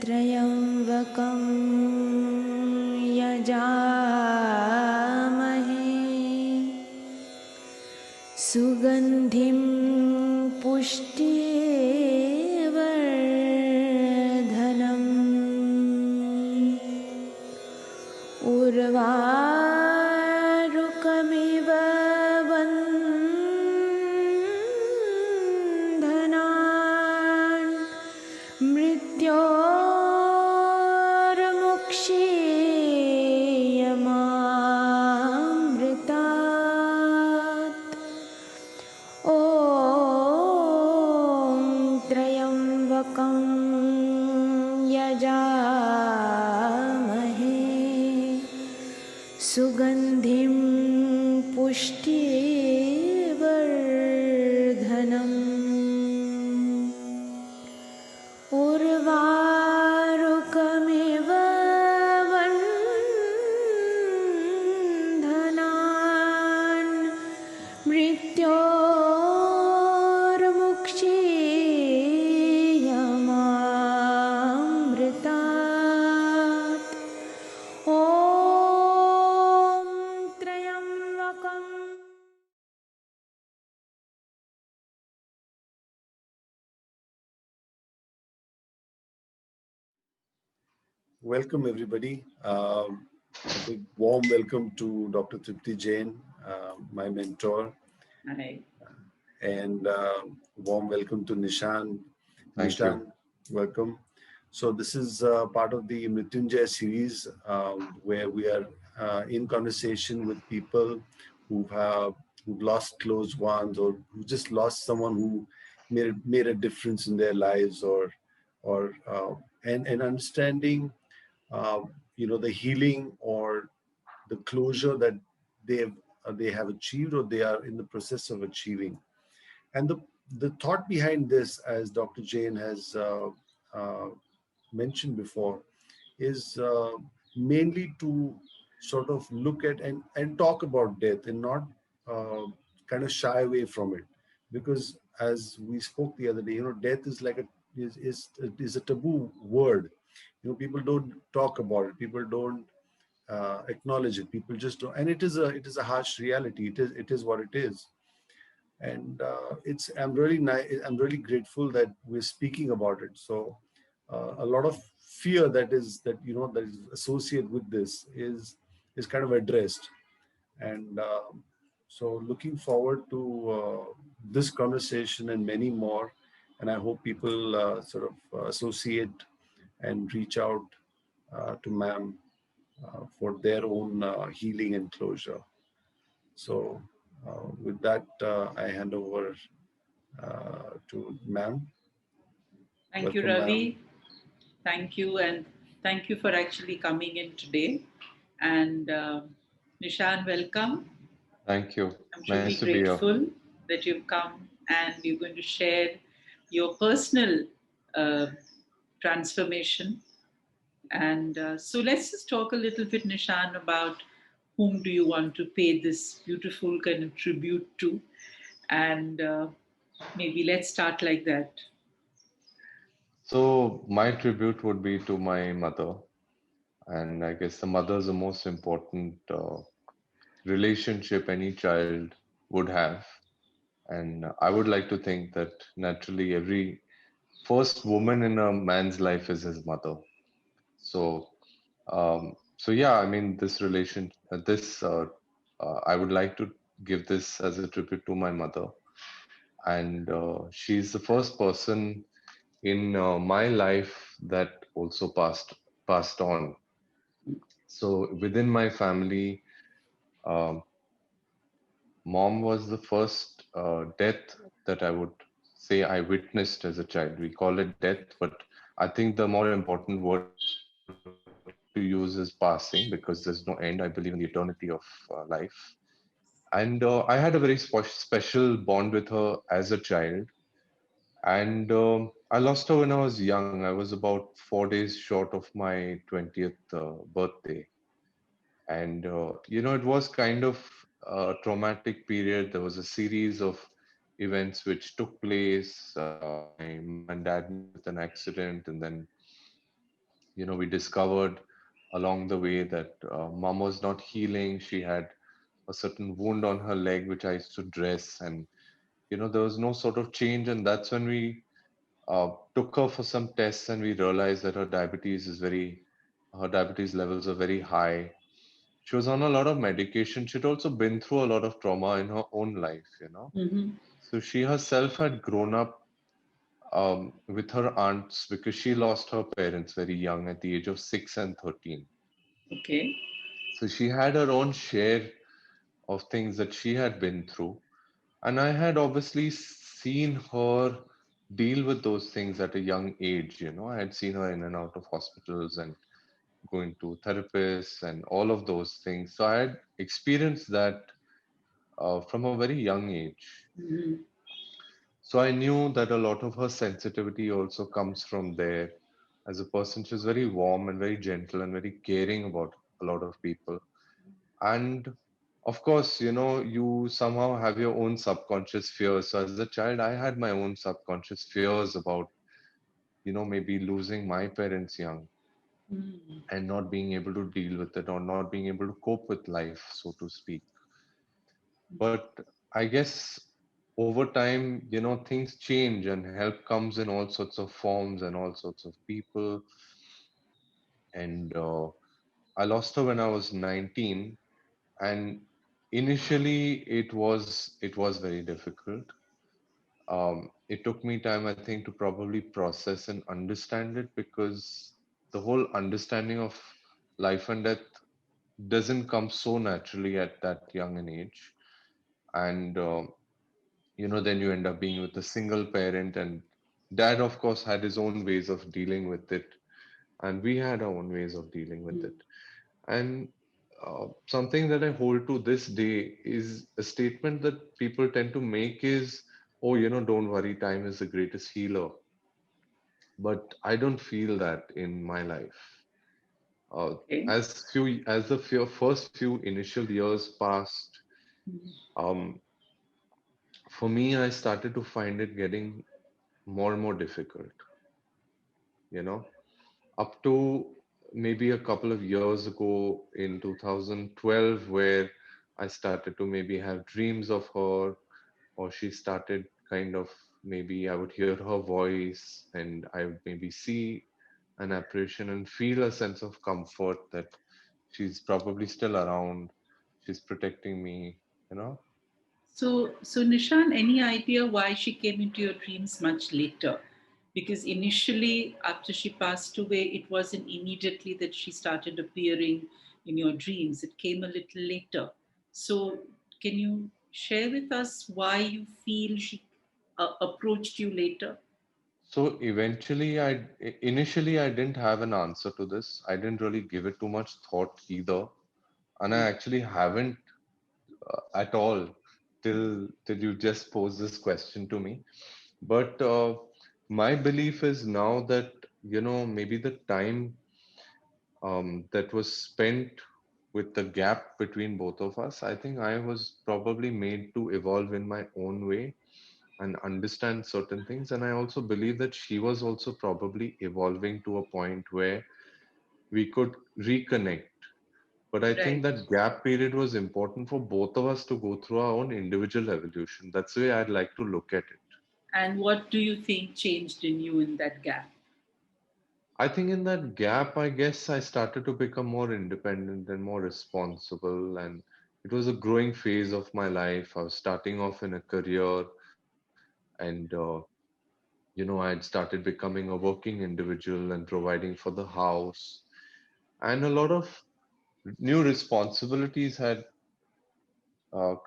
त्र्यम्बकं यजामहे सुगन्धिं पुष्टिवर्धनम् उर्वारुकमिव बन्धनान् मृत्योर्मुक्षीयमामृतात् ॐ त्र्यम्बकं यजामहे सुगन्धिं पुष्टिवर्धनम् उर्वारुकमिव बन्धनान् मृत्योर्मुक्षीयमामृतात् ॐ त्र्यम्बकम्. Welcome, everybody. A big warm welcome to Dr. Tripti Jain, my mentor. Hi. And warm welcome to Nishaan. Thank Nishaan, you. welcome. So this is part of the Mritunjaya series where we are in conversation with people who've lost close ones or who just lost someone who made a difference in their lives and understanding the healing or the closure that they have achieved or they are in the process of achieving. And the thought behind this, as Dr. Jain has uh, mentioned before, is mainly to sort of look at and talk about death and not uh, kind of shy away from it, because as we spoke the other day, death is like is a taboo word. People don't talk about it. People don't acknowledge it. People just don't, and it is a harsh reality. It is what it is. And I'm really grateful that we're speaking about it. So a lot of fear that is associated with this is kind of addressed. And so looking forward to this conversation and many more. And I hope people sort of associate and reach out to ma'am for their own healing and closure. So with that, I hand over to ma'am. Thank you, Welcome, ma'am. Ravi. Thank you, and thank you for actually coming in today. And Nishan, welcome. Thank you. I'm truly Nice to be here. grateful that you've come and you're going to share your personal uh, transformation. And so let's just talk a little bit, Nishan, about whom do you want to pay this beautiful kind of tribute to. And maybe let's start like that. So my tribute would be to my mother, and I guess the mother is the most important relationship any child would have. And I would like to think that naturally every first woman in a man's life is his mother. So, so yeah, I mean, I would like to give this as a tribute to my mother, and she's the first person in my life that also passed on. So within my family, um, mom was the first death that I would say I witnessed as a child. We call it death, but I think the more important word to use is passing, because there's no end. I believe in the eternity of life. And I had a very special bond with her as a child. And I lost her when I was young. I was about 4 days short of my 20th birthday. And it was kind of a traumatic period. There was a series of, events which took place. My mom and dad met with an accident, and then we discovered along the way that mom was not healing. She had a certain wound on her leg, which I used to dress, and there was no sort of change. And that's when we took her for some tests, and we realized that her diabetes levels are very high. She was on a lot of medication. She'd also been through a lot of trauma in her own life. Mm-hmm. So she herself had grown up with her aunts because she lost her parents very young at the age of 6 and 13. Okay. So she had her own share of things that she had been through. And I had obviously seen her deal with those things at a young age. I had seen her in and out of hospitals and going to therapists and all of those things. So I had experienced that from a very young age. Mm-hmm. So I knew that a lot of her sensitivity also comes from there. As a person, she's very warm and very gentle and very caring about a lot of people. And of course, you somehow have your own subconscious fears. So as a child, I had my own subconscious fears about, maybe losing my parents young Mm. and not being able to deal with it or not being able to cope with life, so to speak. But I guess over time, things change and help comes in all sorts of forms and all sorts of people. And I lost her when I was 19, and initially it was very difficult. It took me time, I think, to probably process and understand it, because the whole understanding of life and death doesn't come so naturally at that young an age. And then you end up being with a single parent, and dad of course had his own ways of dealing with it, and we had our own ways of dealing with it. And something that I hold to this day is a statement that people tend to make is, oh, don't worry, time is the greatest healer. But I don't feel that in my life. uh, Okay. as the first few initial years passed, Mm. um, for me I started to find it getting more and more difficult, you know up to maybe a couple of years ago in 2012, where I started to maybe have dreams of her, or she started kind of, maybe I would hear her voice and I would maybe see an apparition and feel a sense of comfort that she's probably still around, she's protecting me, you know. So Nishan, any idea why she came into your dreams much later? Because initially, after she passed away, it wasn't immediately that she started appearing in your dreams. It came a little later. So, can you share with us why you feel she approached you later? So eventually, initially I didn't have an answer to this. I didn't really give it too much thought either, and I actually haven't at all till you just posed this question to me. But my belief is now that maybe the time that was spent with the gap between both of us, I think I was probably made to evolve in my own way and understand certain things. And I also believe that she was also probably evolving to a point where we could reconnect. But I think Right. that gap period was important for both of us to go through our own individual evolution. That's the way I'd like to look at it. And what do you think changed in you in that gap? I think in that gap, I guess I started to become more independent and more responsible. And it was a growing phase of my life. I was starting off in a career, and I had started becoming a working individual and providing for the house. And a lot of new responsibilities had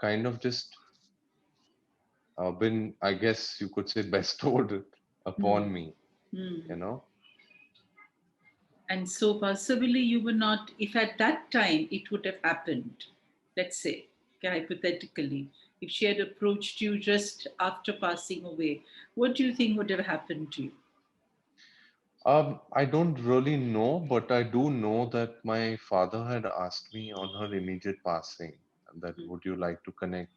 kind of just been, I guess you could say, bestowed upon Hmm. me, Hmm. you know. And so possibly you were not, if at that time it would have happened, let's say, okay, hypothetically, if she had approached you just after passing away, what do you think would have happened to you? I don't really know, but I do know that my father had asked me on her immediate passing that would you like to connect?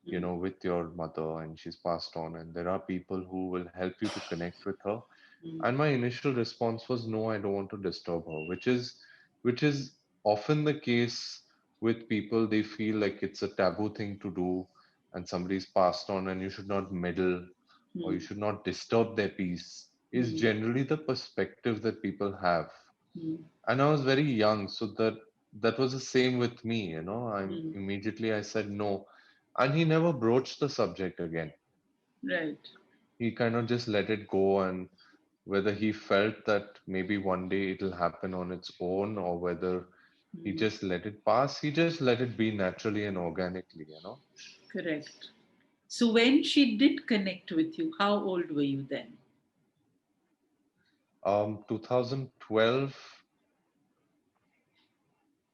Mm, with your mother, and she's passed on, and there are people who will help you to connect with her. mm, And my initial response was, no, I don't want to disturb her, which is often the case with people. They feel like it's a taboo thing to do, and somebody's passed on, and you should not meddle or you mm, should not disturb their peace, is mm, generally the perspective that people have. mm, And I was very young, so that was the same with me. mm. I said no, and he never broached the subject again. Right. He kind of just let it go, and whether he felt that maybe one day it'll happen on its own, or whether he Mm, just let it pass, he just let it be naturally and organically. correct. So when she did connect with you, how old were you then? 2012,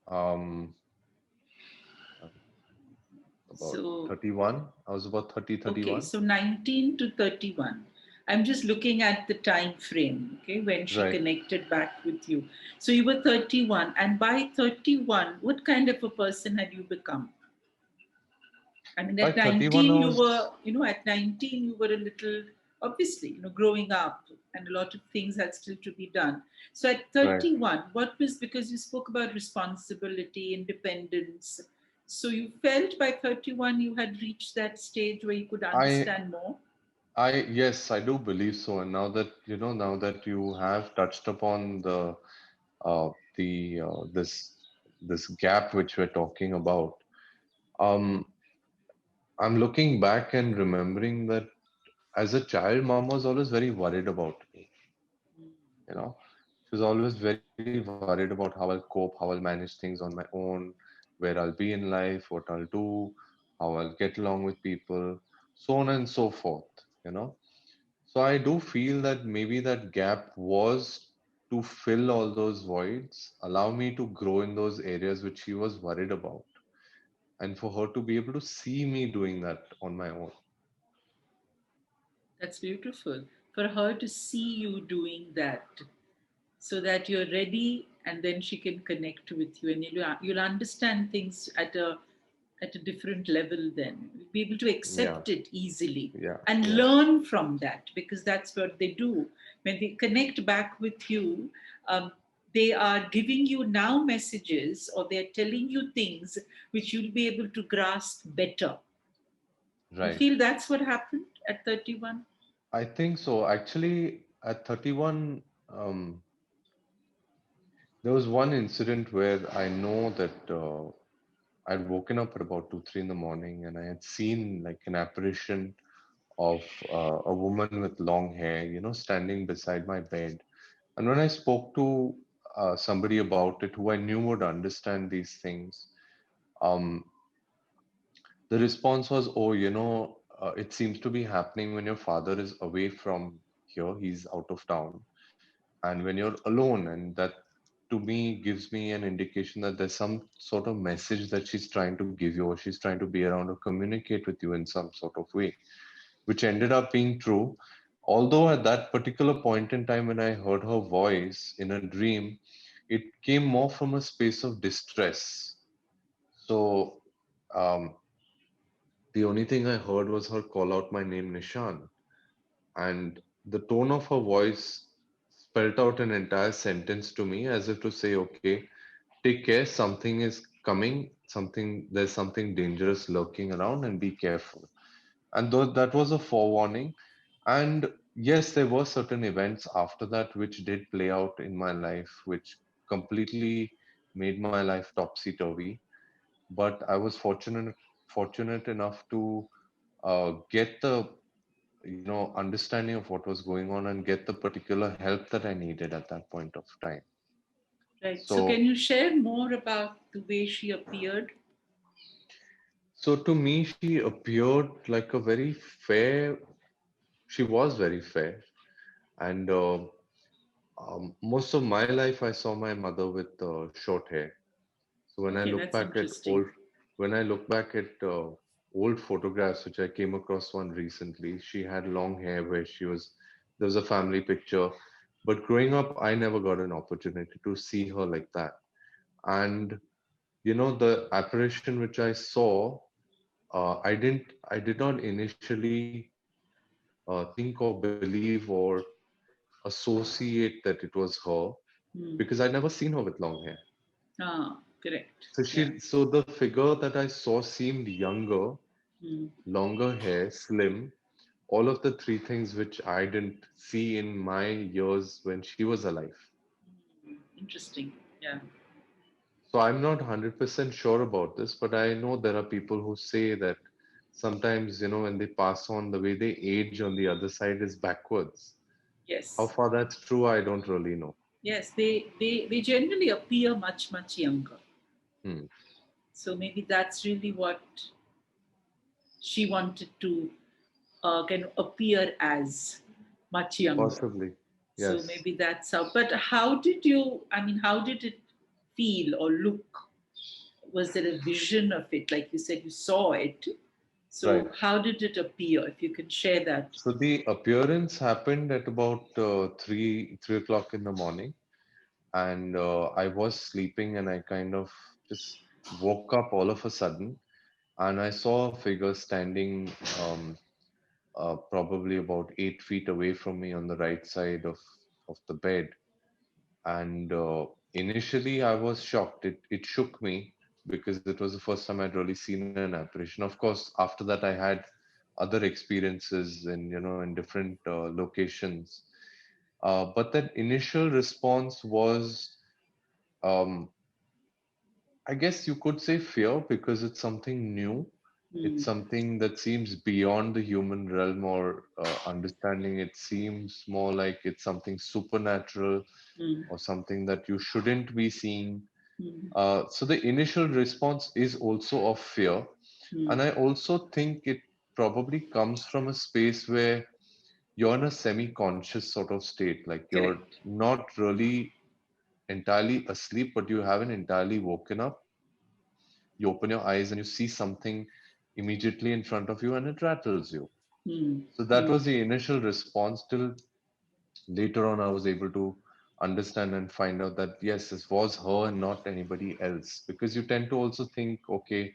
um, about So 31. I was about 30, okay, 31. so 19 to 31. I'm just looking at the time frame, okay, when she Right. connected back with you. So you were 31, and by 31, what kind of a person had you become? I mean, By at 31, I 19, you was were, at 19, you were a little, obviously, growing up, and a lot of things had still to be done. So at right. 31, what was, because you spoke about responsibility, independence. So you felt by 31 you had reached that stage where you could I understand more? yes, I do believe so. And now that you have touched upon this gap which we're talking about, um, I'm looking back and remembering that as a child, mom was always very worried about me. You know, she was always very worried about how I'll cope, how I'll manage things on my own, where I'll be in life, what I'll do, how I'll get along with people, so on and so forth. You know. So I do feel that maybe that gap was to fill all those voids, allow me to grow in those areas which she was worried about, and for her to be able to see me doing that on my own. That's beautiful. For her to see you doing that so that you're ready, and then she can connect with you, and you'll understand things at a different level. Then you'll be able to Yeah, accept it easily yeah, and yeah, learn from that, because that's what they do when they connect back with you. They are giving you now messages, or they're telling you things which you'll be able to grasp better. You right. feel that's what happened at 31? I think so. Actually, at 31, there was one incident where I know that I'd woken up at about 2, 3 in the morning, and I had seen like an apparition of a woman with long hair, standing beside my bed. And when I spoke to somebody about it who I knew would understand these things, um, the response was, oh, it seems to be happening when your father is away from here, he's out of town, and when you're alone. And that to me gives me an indication that there's some sort of message that she's trying to give you, or she's trying to be around or communicate with you in some sort of way, which ended up being true. Although at that particular point in time when I heard her voice in a dream, it came more from a space of distress. So um, the only thing I heard was her call out my name, Nishan. And the tone of her voice spelt out an entire sentence to me as if to say, okay, take care, something is coming, there's something dangerous lurking around, and be careful. And though that was a forewarning. And yes, there were certain events after that which did play out in my life, which completely made my life topsy turvy. But I was fortunate enough to get the understanding of what was going on and get the particular help that I needed at that point of time. Right. So, can So, you share more about the way she appeared? so to me, she appeared like a very fair. She was very fair, and most of my life, I saw my mother with short hair. So Okay, that's interesting. when I look back at old photographs, which I came across one recently, she had long hair where there was a family picture. But growing up, I never got an opportunity to see her like that. And the apparition which I saw, I did not initially think or believe or associate that it was her Hmm. because I'd never seen her with long hair. Ah, correct. So Yeah. so the figure that I saw seemed younger, Hmm. longer hair, slim, all of the three things which I didn't see in my years when she was alive. Interesting. Yeah. So I'm not 100% sure about this, but I know there are people who say that sometimes, when they pass on, the way they age on the other side is backwards. How Yes. far that's true, I don't really know. Yes. They generally appear much younger. Hmm. So maybe that's really what she wanted to kind of appear as much younger. Possibly. So Yes. maybe that's how. But how did you? I mean, how did it feel or look? Was there a vision of it? Like you said, you saw it. So Right. how did it appear? If you can share that. So the appearance happened at about 3 o'clock in the morning, and I was sleeping, and I kind of just woke up all of a sudden, and I saw a figure standing probably about 8 feet away from me on the right side of the bed. And initially, I was shocked. It shook me because it was the first time I'd really seen an apparition. Of course, after that, I had other experiences in different locations. But that initial response was, um, I guess you could say fear because it's something new. It's Hmm. something that seems beyond the human realm or understanding. It seems more like it's something supernatural Hmm. or something that you shouldn't be seeing. Hmm. So the initial response is also of fear. Hmm. And I also think it probably comes from a space where you're in a semi-conscious sort of state, like you're Correct. not really entirely asleep, but you haven't entirely woken up. You open your eyes and you see something immediately in front of you and it rattles you. Hmm. So that Hmm. was the initial response. Till later on, I was able to understand and find out that yes, this was her and not anybody else. Because you tend to also think, okay,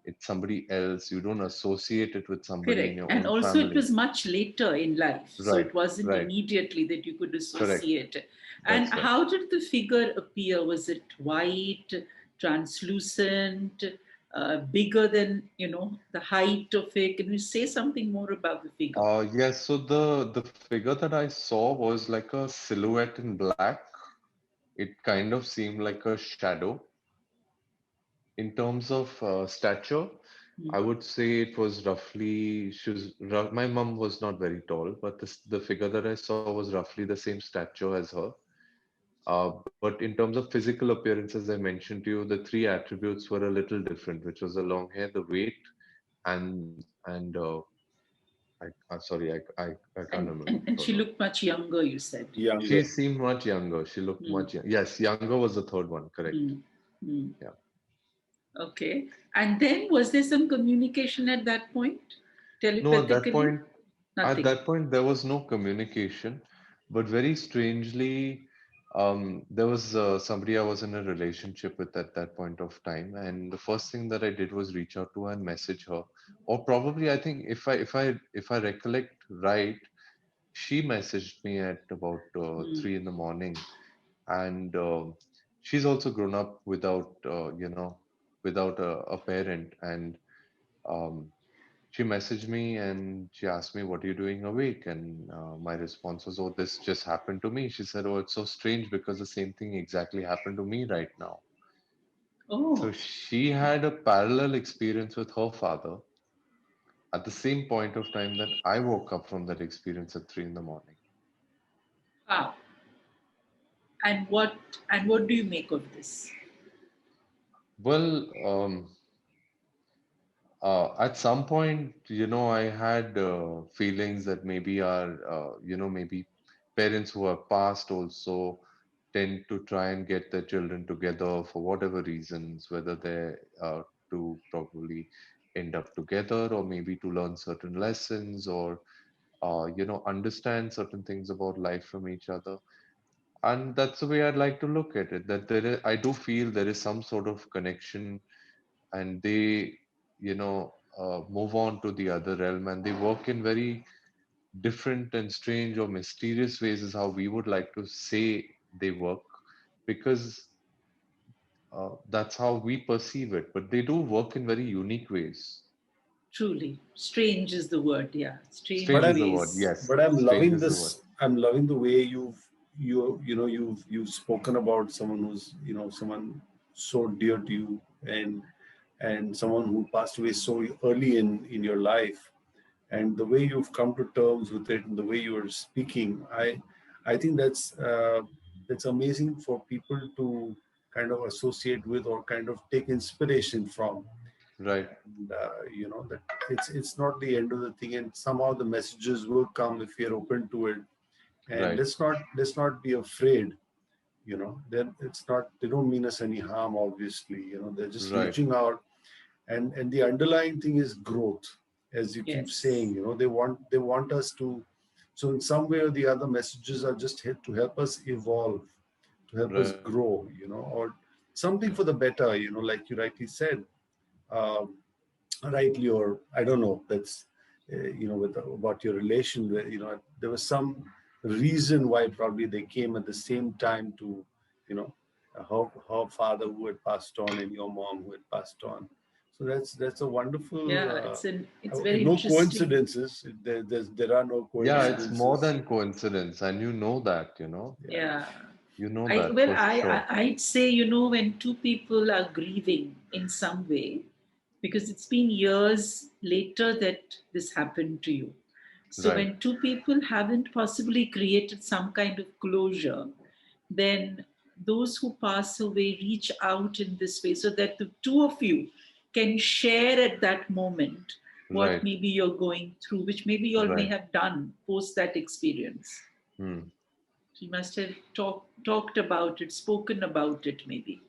it's somebody else. You don't associate it with somebody in Correct. your And own also, it family. was much later in life. So Right, it wasn't right, immediately that you could correct. associate it. And That's right. how did the figure appear? Was it white, translucent, bigger than, the height of it? Can you say something more about the figure? Yes, so the figure that I saw was like a silhouette in black. It kind of seemed like a shadow. In terms of stature, Hmm. I would say it was roughly, my mom was not very tall, but the figure that I saw was roughly the same stature as her. But in terms of physical appearance, as I mentioned to you, the three attributes were a little different, which was the long hair, the weight, and I can't remember And, the and third she one. looked much younger, you said. Younger. She seemed much younger. She looked Hmm. much young. Yes, younger was the third one. Correct. Hmm. Hmm. Yeah. Okay. And then was there some communication at that point? No, Telepathically? at Nothing. that point, there was no communication, but very strangely, there was somebody I was in a relationship with at that point of time, and the first thing that I did was reach out to her and message her, or probably I think if I recollect right, she messaged me at about Hmm. 3 in the morning, and she's also grown up without without a parent, and um, she messaged me and she asked me, "What are you doing awake?" And my response was, "Oh, this just happened to me." She said, "Oh, it's so strange because the same thing exactly happened to me right now." So Oh, she had a parallel experience with her father at the same point of time that I woke up from that experience at 3 in the morning. wow. And what do you make of this? Well, at some point, I had feelings that maybe maybe parents who have passed also tend to try and get their children together for whatever reasons, whether they're to probably end up together or maybe to learn certain lessons or, understand certain things about life from each other. And that's the way I'd like to look at it, that I do feel there is some sort of connection and they, you know, move on to the other realm, and they work in very different and strange or mysterious ways, is how we would like to say they work, because that's how we perceive it. But they do work in very unique ways. Truly. Strange is the word. Yeah. but Strange Strange is I'm the word. ways. Yes, but I'm strange loving is the word. this. I'm loving the way you've spoken about someone who's someone so dear to you, and someone who passed away so early in your life, and the way you've come to terms with it and the way you are speaking. I think that's amazing for people to kind of associate with or kind of take inspiration from. Right, And that it's not the end of the thing, and somehow the messages will come if you're open to it. And right, let's not be afraid. Then it's not, they don't mean us any harm, obviously. They're just right, reaching out. And the underlying thing is growth, as you keep saying. Yes. They want us to, so in some way or the other, messages are just here to help us evolve, to help us right. grow, or something for the better, like you rightly said. um, Rightly, or I don't know, that's with about your relation, where there was some reason why probably they came at the same time to, her father who had passed on and your mom who had passed on. So that's a wonderful, Yeah. It's very no interesting. coincidences. There are no Yeah, it's more coincidences. than coincidence, and you know that, Yeah. Yeah. you know I that well, for sure. I'd say, when two people are grieving in some way, because it's been years later that this happened to you. So Right, when two people haven't possibly created some kind of closure, then those who pass away reach out in this way so that the two of you can share at that moment what right, maybe you're going through, which maybe you all may right. have done post that experience. Hmm. You must have talked about it, spoken about it, maybe.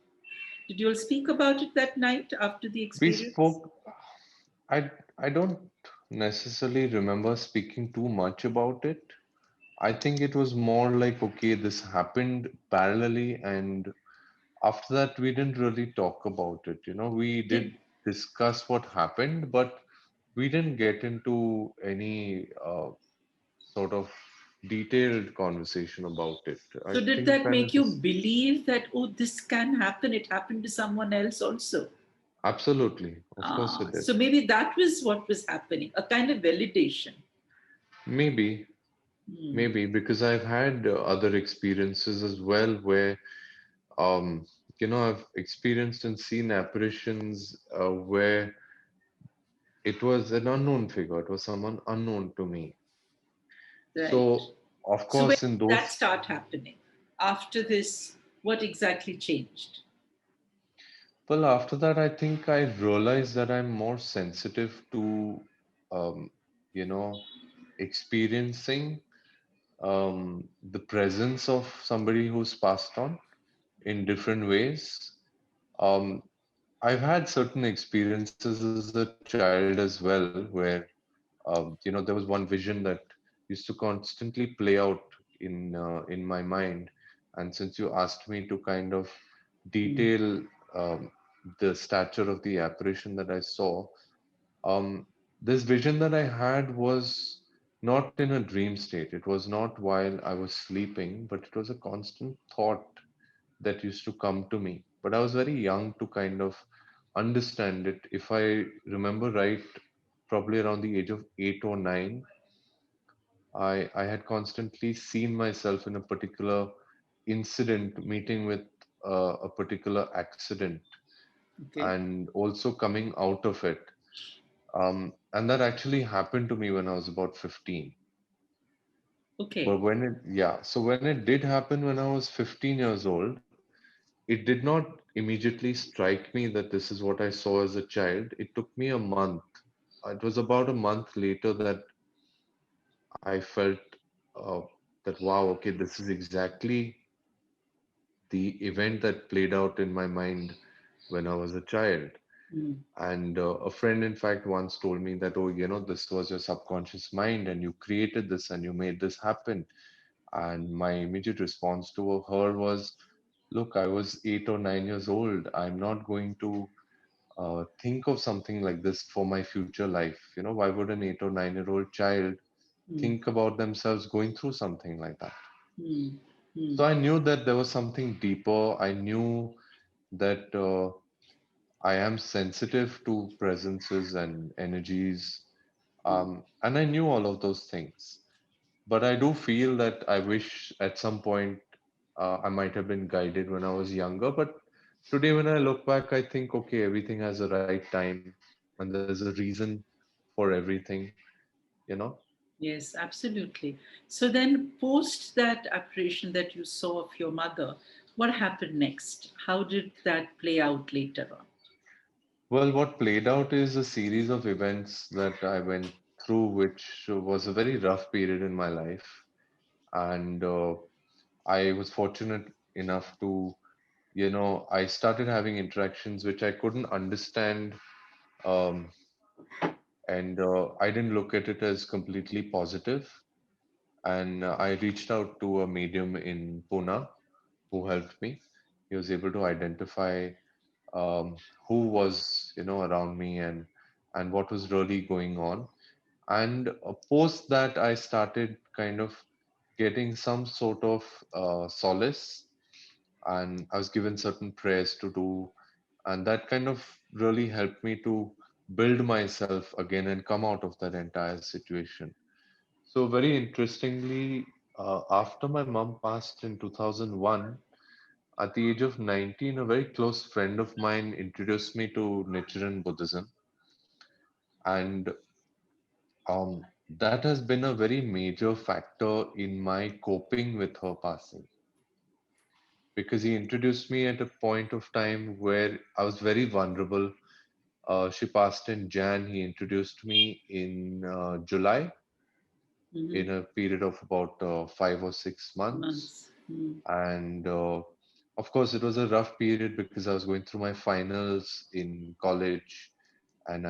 Did you all speak about it that night after the We experience? spoke. I don't necessarily remember speaking too much about it. I think it was more like, okay, this happened parallelly, and after that, we didn't really talk about it. We Did, did discuss what happened, but we didn't get into any sort of detailed conversation about it. I so did think we that kind of make you just believe that, oh, this can happen? It happened to someone else also. absolutely, of course, it did. So maybe that was what was happening, a kind of validation. Maybe, Hmm. maybe because I've had other experiences as well where, um, I've experienced and seen apparitions where it was an unknown figure, it was someone unknown to me. Right. So, of So when course, in did that those, start happening? After this, what exactly changed? well, after that, I think I realized that I'm more sensitive to, um, you know, experiencing the presence of somebody who's passed on in different ways. Um, I've had certain experiences as a child as well, where there was one vision that used to constantly play out in my mind. And since you asked me to kind of Hmm. detail the stature of the apparition that I saw, um, this vision that I had was not in a dream state. It was not while I was sleeping, but it was a constant thought that used to come to me. But I was very young to kind of understand it. If I remember right, probably around the age of 8 or 9, I had constantly seen myself in a particular incident, meeting with a particular accident, Okay. and also coming out of it. And that actually happened to me when I was about 15. Okay. But so when it did happen when I was 15 years old, it did not immediately strike me that this is what I saw as a child. It took me a month. It was about a month later that I felt uh, that, wow, okay, this is exactly the event that played out in my mind when I was a child. Hmm. And a friend, in fact, once told me that, oh, this was your subconscious mind and you created this and you made this happen. And my immediate response to her was, look, I was 8 or 9 years old. I'm not going to think of something like this for my future life? Why would an 8 or 9-year-old child Mm, think about themselves going through something like that? mm, mm, So I knew that there was something deeper. I knew that I am sensitive to presences and energies, mm. and I knew all of those things. But I do feel that I wish at some point I might have been guided when I was younger. But today, when I look back, I think, okay, everything has a right time and there's a reason for everything, you know? Yes, absolutely. So then, post that apparition that you saw of your mother, what happened next? How did that play out later on? Well, what played out is a series of events that I went through, which was a very rough period in my life. And I was fortunate enough to, I started having interactions which I couldn't understand. Um, and I didn't look at it as completely positive. And I reached out to a medium in Pune who helped me. He was able to identify um, who was, around me and what was really going on. And post that, I started kind of getting some sort of solace, and I was given certain prayers to do, and that kind of really helped me to build myself again and come out of that entire situation. So very interestingly, after my mom passed in 2001, at the age of 19, a very close friend of mine introduced me to Nichiren Buddhism, and that has been a very major factor in my coping with her passing, because he introduced me at a point of time where I was very vulnerable. She passed in Jan. He introduced me in July, Mm-hmm. in a period of about 5 or 6 months. Months. Mm. And of course, it was a rough period because I was going through my finals in college, and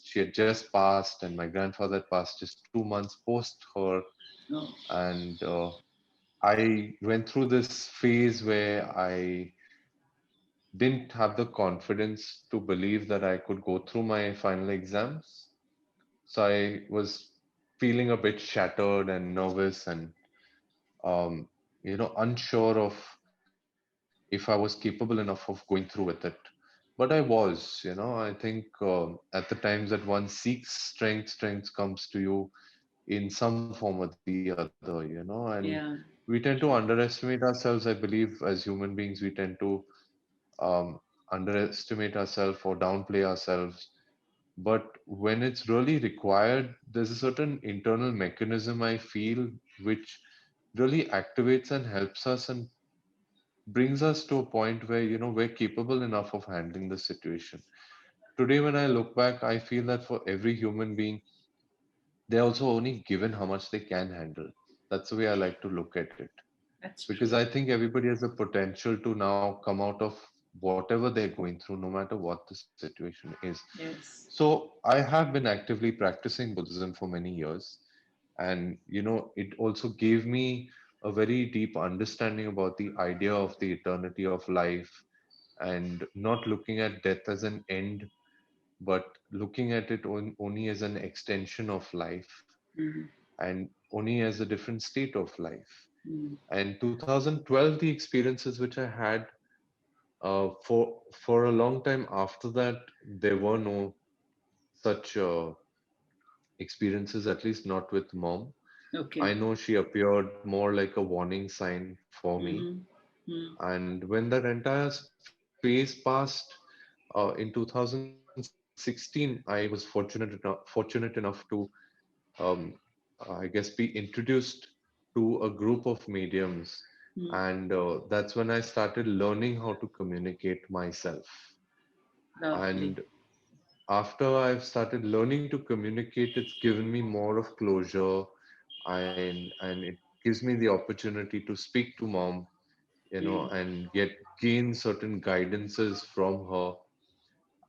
she had just passed, and my grandfather had passed just 2 months post her. Oh, And I went through this phase where I didn't have the confidence to believe that I could go through my final exams. So I was feeling a bit shattered and nervous and um, unsure of if I was capable enough of going through with it. But I was, I think at the times that one seeks strength, strength comes to you in some form or the other, and we yeah, tend to underestimate ourselves. I believe as human beings, we tend to um, underestimate ourselves or downplay ourselves. But when it's really required, there's a certain internal mechanism I feel which really activates and helps us and brings us to a point where we're capable enough of handling the situation. Today when I look back, I feel that for every human being, they're also only given how much they can handle. That's the way I like to look at it, that's because true. I think everybody has the potential to now come out of whatever they're going through, no matter what the situation is. Yes, So I have been actively practicing Buddhism for many years, and it also gave me a very deep understanding about the idea of the eternity of life, and not looking at death as an end, but looking at it only as an extension of life, mm-hmm. and only as a different state of life. Mm. And 2012, the experiences which I had, for a long time after that, there were no such experiences, at least not with mom. Okay. I know she appeared more like a warning sign for me. Mm-hmm. Mm. And when that entire phase passed in 2016, I was fortunate enough to, um, I guess, be introduced to a group of mediums. Mm. And that's when I started learning how to communicate myself. Lovely. And after I've started learning to communicate, it's given me more of closure, and it gives me the opportunity to speak to mom, Mm. and gain certain guidances from her.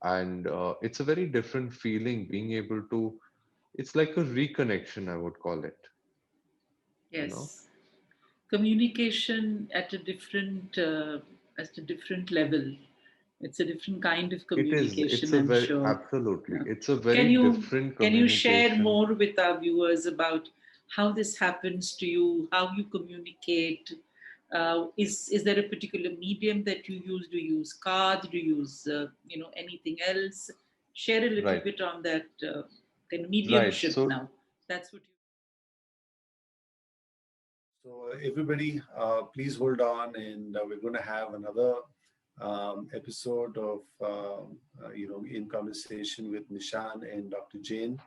And it's a very different feeling being able to. It's like a reconnection, I would call it. You know. Yes. Communication at a different level. It's a different kind of It is. It's communication, a I'm very, sure. absolutely. Yeah. It's a Can very you different can you share communication. more with our viewers about how this happens to you, how you communicate? Is there a particular medium that you use? Do you use cards? Do you use anything else? Share a little Right. bit on that kind of Right. mediumship So now. That's what you. So, everybody, please hold on, and we're going to have another episode of in conversation with Nishaan and Dr. Jain.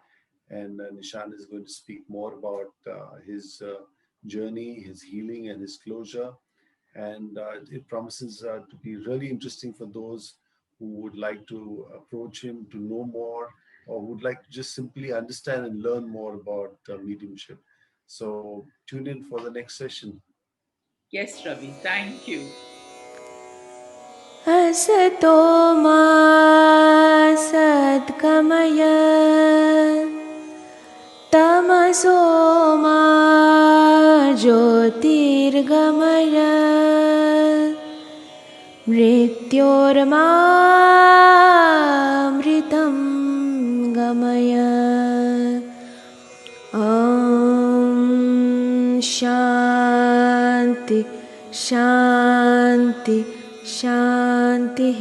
And Nishaan is going to speak more about his journey, his healing, and his closure. And it promises to be really interesting for those who would like to approach him to know more, or would like to just simply understand and learn more about mediumship. So tune in for the next session. Yes, Ravi. Thank you. असतो मा सद्गमय तमसो मा ज्योतिर्गमय मृत्योर्मामृतं गमय ॐ शान्ति शान्ति शान्तिः